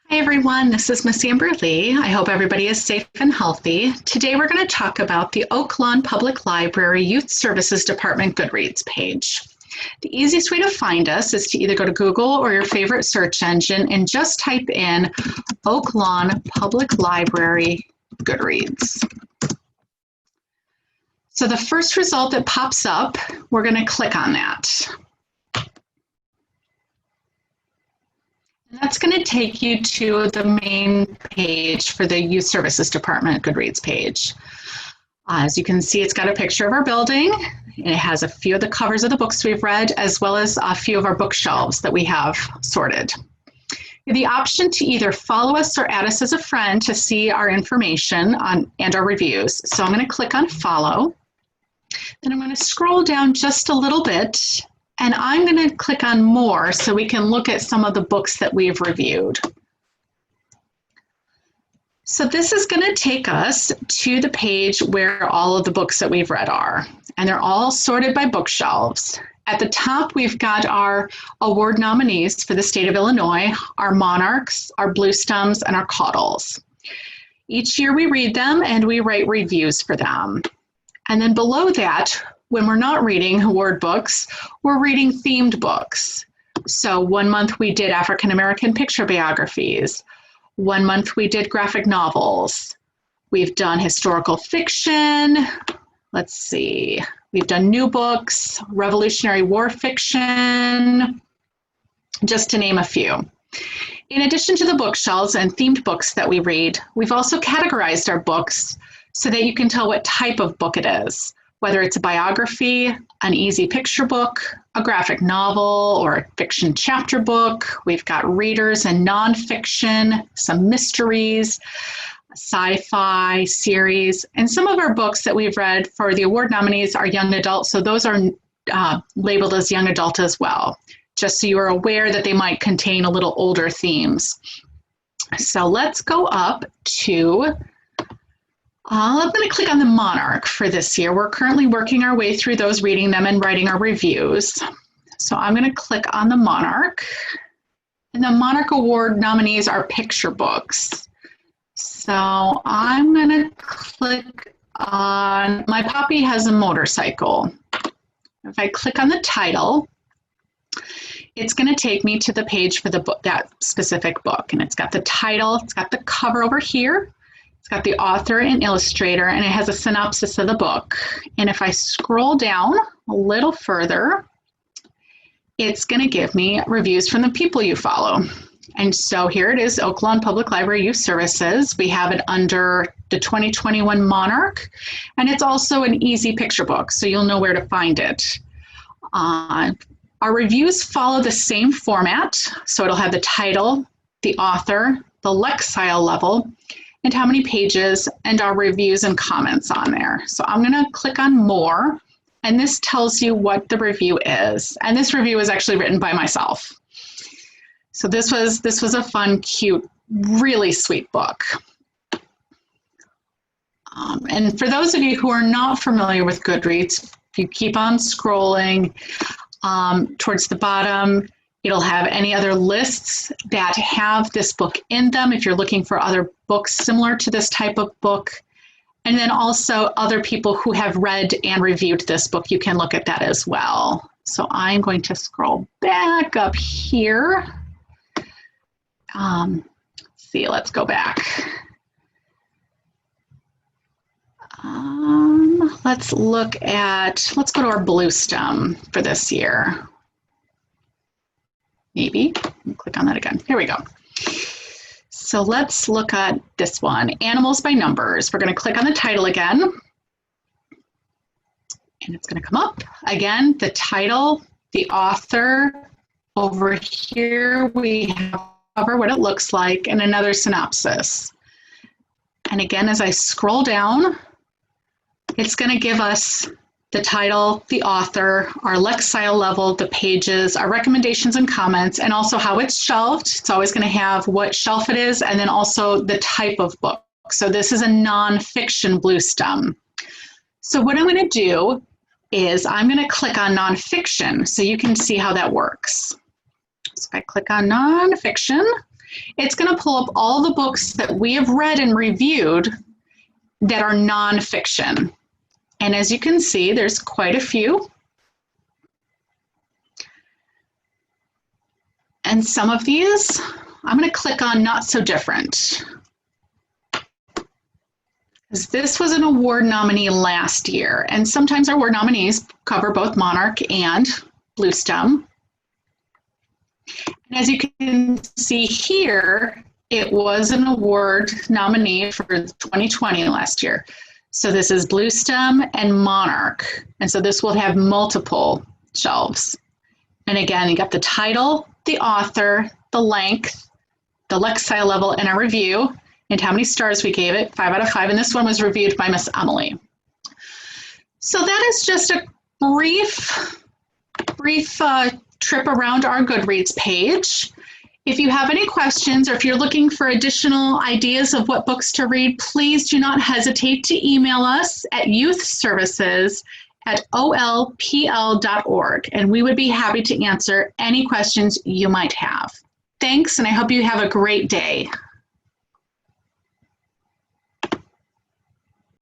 Hi everyone, this is Miss Amberleigh. I hope everybody is safe and healthy. Today we're going to talk about the Oak Lawn Public Library Youth Services Department Goodreads page. The easiest way to find us is to either go to Google or your favorite search engine and just type in Oak Lawn Public Library Goodreads. So the first result that pops up, we're going to click on that. And that's going to take you to the main page for the Youth Services Department Goodreads page. As you can see, it's got a picture of our building. And it has a few of the covers of the books we've read, as well as a few of our bookshelves that we have sorted. You have the option to either follow us or add us as a friend to see our information and our reviews. So I'm going to click on follow. Then I'm going to scroll down just a little bit, and I'm going to click on more so we can look at some of the books that we've reviewed. So this is going to take us to the page where all of the books that we've read are, and they're all sorted by bookshelves. At the top, we've got our award nominees for the state of Illinois, our monarchs, our bluestems, and our caudals. Each year we read them and we write reviews for them. And then below that, when we're not reading award books, we're reading themed books. So one month we did African American picture biographies. One month we did graphic novels. We've done historical fiction. Let's see. We've done new books, Revolutionary War fiction, just to name a few. In addition to the bookshelves and themed books that we read, we've also categorized our books so that you can tell what type of book it is, whether it's a biography, an easy picture book, a graphic novel, or a fiction chapter book. We've got readers and nonfiction, some mysteries, sci-fi series, and some of our books that we've read for the award nominees are young adult, so those are labeled as young adult as well, just so you are aware that they might contain a little older themes. So let's go up to I'm going to click on the Monarch for this year. We're currently working our way through those, reading them and writing our reviews. So I'm going to click on the Monarch. And the Monarch Award nominees are picture books. So I'm going to click on My Poppy Has a Motorcycle. If I click on the title, it's going to take me to the page for the book, that specific book. And it's got the title, it's got the cover over here. It's got the author and illustrator, and it has a synopsis of the book. And if I scroll down a little further, it's going to give me reviews from the people you follow. And so here it is, Oak Lawn Public Library Youth Services. We have it under the 2021 Monarch, and it's also an easy picture book, so you'll know where to find it. Our reviews follow the same format, so it'll have the title, the author, the Lexile level, and how many pages, and our reviews and comments on there. So I'm going to click on more, and this tells you what the review is. And this review is actually written by myself. So this was a fun, cute, really sweet book. And for those of you who are not familiar with Goodreads, if you keep on scrolling towards the bottom, it'll have any other lists that have this book in them if you're looking for other books similar to this type of book. And then also other people who have read and reviewed this book, you can look at that as well. So I'm going to scroll back up here. Let's go back. Let's go to our bluestem for this year. Maybe. Click on that again. Here we go. So let's look at this one, Animals by Numbers. We're going to click on the title again. And it's going to come up. Again, the title, the author. Over here, we have what it looks like and another synopsis. And again, as I scroll down, it's going to give us the title, the author, our Lexile level, the pages, our recommendations and comments, and also how it's shelved. It's always going to have what shelf it is, and then also the type of book. So this is a nonfiction bluestem. So what I'm going to do is I'm going to click on nonfiction so you can see how that works. So if I click on nonfiction, it's going to pull up all the books that we have read and reviewed that are nonfiction. And as you can see, there's quite a few. And some of these, I'm going to click on Not So Different. Because this was an award nominee last year. And sometimes our award nominees cover both Monarch and Bluestem. And as you can see here, it was an award nominee for 2020 last year. So this is Bluestem and Monarch. And so this will have multiple shelves. And again, you got the title, the author, the length, the Lexile level, and our review, and how many stars we gave it, 5 out of 5. And this one was reviewed by Miss Emily. So that is just a brief trip around our Goodreads page. If you have any questions or if you're looking for additional ideas of what books to read, please do not hesitate to email us at youthservices@olpl.org, and we would be happy to answer any questions you might have. Thanks, and I hope you have a great day.